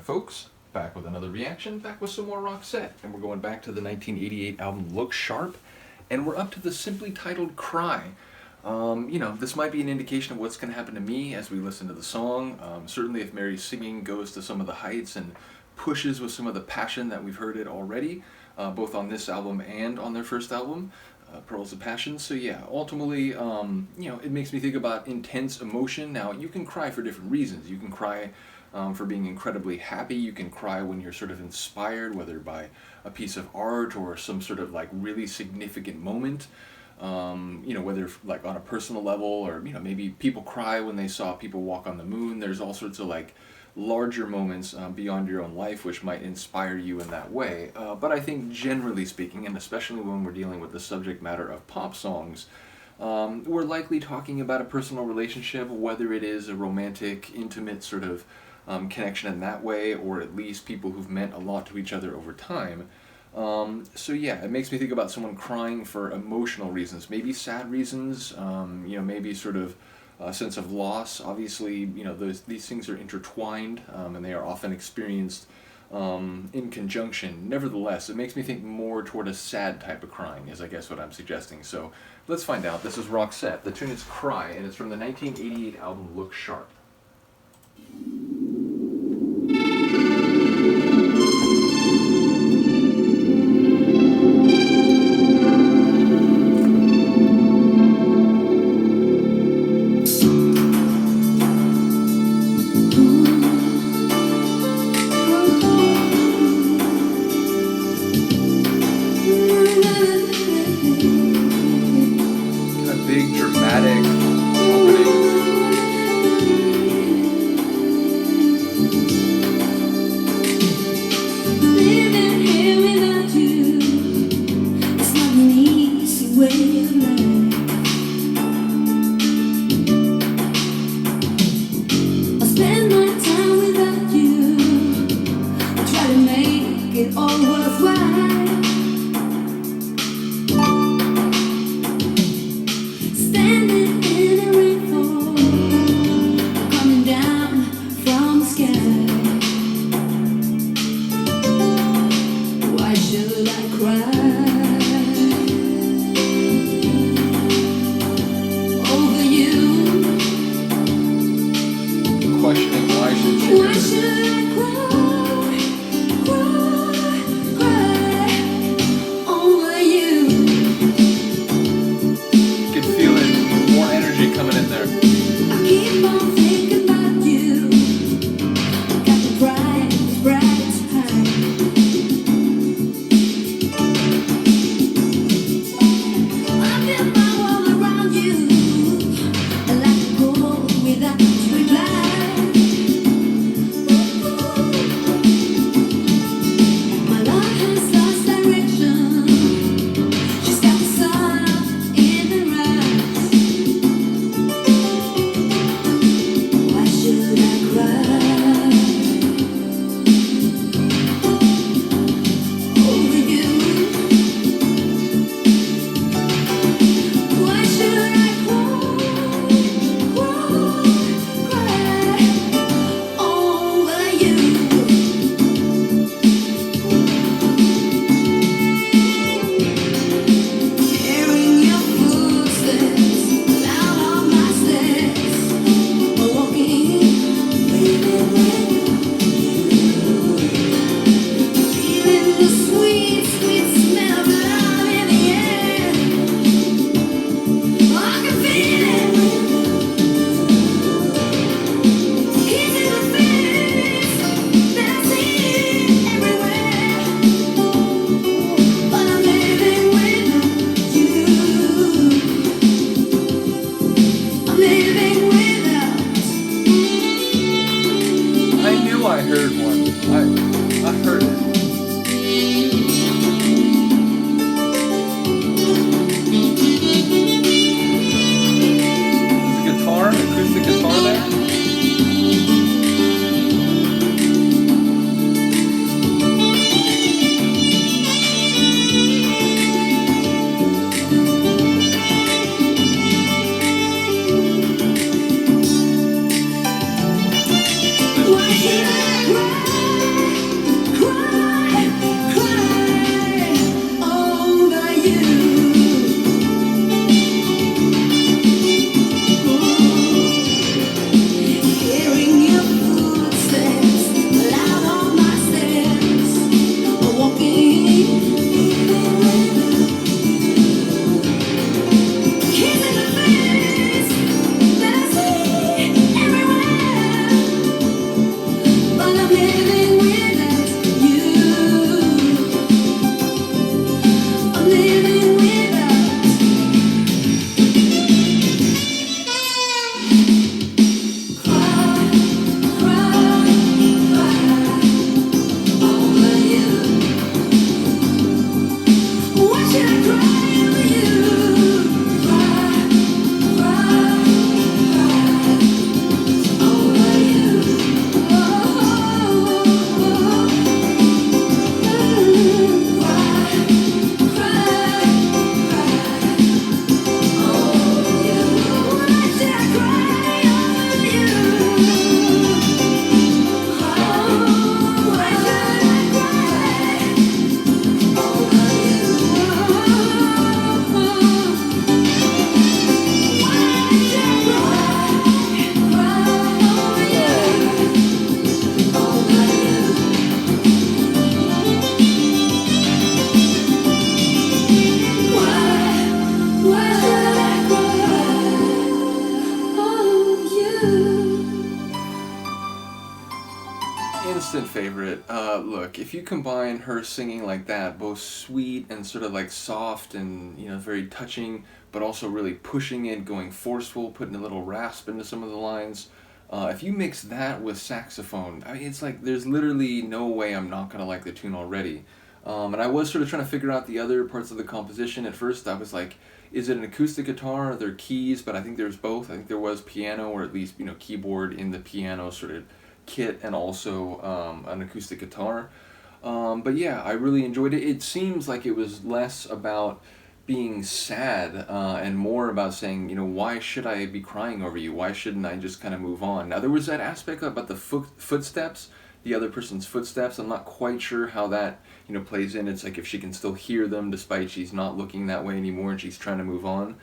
folks, back with another reaction, back with some more Roxette, and we're going back to the 1988 album Look Sharp, and we're up to the simply titled Cry. This might be an indication of what's going to happen to me as we listen to the song. Certainly if Mary's singing goes to some of the heights and pushes with some of the passion that we've heard it already, both on this album and on their first album, Pearls of Passion. So yeah, ultimately, it makes me think about intense emotion. Now, you can cry for different reasons. You can cry for being incredibly happy. You can cry when you're sort of inspired, whether by a piece of art or some sort of like really significant moment. Whether like on a personal level, or maybe people cry when they saw people walk on the moon. There's all sorts of like larger moments beyond your own life which might inspire you in that way. But I think generally speaking, and especially when we're dealing with the subject matter of pop songs, we're likely talking about a personal relationship, whether it is a romantic, intimate sort of connection in that way, or at least people who've meant a lot to each other over time. So yeah, it makes me think about someone crying for emotional reasons, maybe sad reasons, maybe sort of a sense of loss. Obviously, these things are intertwined, and they are often experienced in conjunction. Nevertheless, it makes me think more toward a sad type of crying, is I guess what I'm suggesting. So let's find out. This is Roxette. The tune is Cry, and it's from the 1988 album Look Sharp. Big dramatic opening. Living here without you, it's not an easy way of life. I spend my time without you, I try to make it all worthwhile. Standing in a rainfall, coming down from the sky. Why should I cry over you? Questioning why should she do Why this? should I cry, cry over you? You can feel it, more energy coming in there. I keep on thinking about you. Got the brightest, brightest time. I feel my world around you, like a gold without a street light. My love has lost direction. She's got the sun in her eyes. Why should I cry over you? Why should I cry over you? Hearing your footsteps loud on my stairs, walking, waiting with you, feeling the sweet, sweet smell of love in the air. I can feel it, kissing the face that's everywhere. But I'm living without you. I'm living without. I knew I heard one. I heard it. The guitar, acoustic guitar there. Why should I cry? living without you. I'm living without. Cry, cry, cry over you. Why should I cry over you? Cry, cry, cry over you. Oh, cry, cry, cry over you. Why should I cry over you? Oh, why should I cry over you? Instant favorite. Look, if you combine her singing like that, both sweet and sort of like soft and, you know, very touching, but also really pushing it, going forceful, putting a little rasp into some of the lines. If you mix that with saxophone, I mean, it's like there's literally no way I'm not gonna like the tune already. And I was sort of trying to figure out the other parts of the composition. At first, I was like, is it an acoustic guitar? Are there keys? But I think there's both. I think there was piano, or at least, you know, keyboard in the piano sort of kit, and also an acoustic guitar. But yeah, I really enjoyed it. It seems like it was less about being sad and more about saying, you know, why should I be crying over you? Why shouldn't I just kind of move on? Now, there was that aspect about the footsteps, the other person's footsteps. I'm not quite sure how that, you know, plays in. It's like if she can still hear them despite she's not looking that way anymore and she's trying to move on.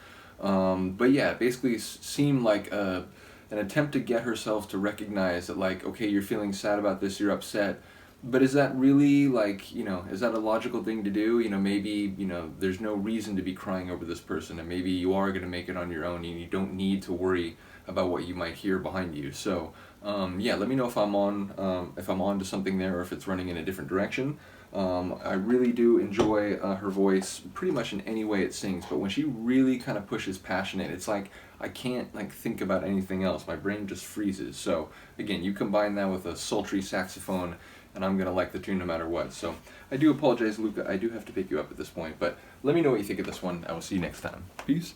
But yeah, it basically seemed like an attempt to get herself to recognize that, like, okay, you're feeling sad about this, you're upset, but is that really, like, you know, is that a logical thing to do? You know, maybe, you know, there's no reason to be crying over this person, and maybe you are going to make it on your own and you don't need to worry about what you might hear behind you. So yeah, let me know if I'm on to something there, or if it's running in a different direction. I really do enjoy her voice pretty much in any way it sings, but when she really kind of pushes passionate, it's like I can't like think about anything else. My brain just freezes. So again, you combine that with a sultry saxophone, and I'm gonna like the tune no matter what. So I do apologize, Luca. I do have to pick you up at this point, but let me know what you think of this one. I will see you next time. Peace.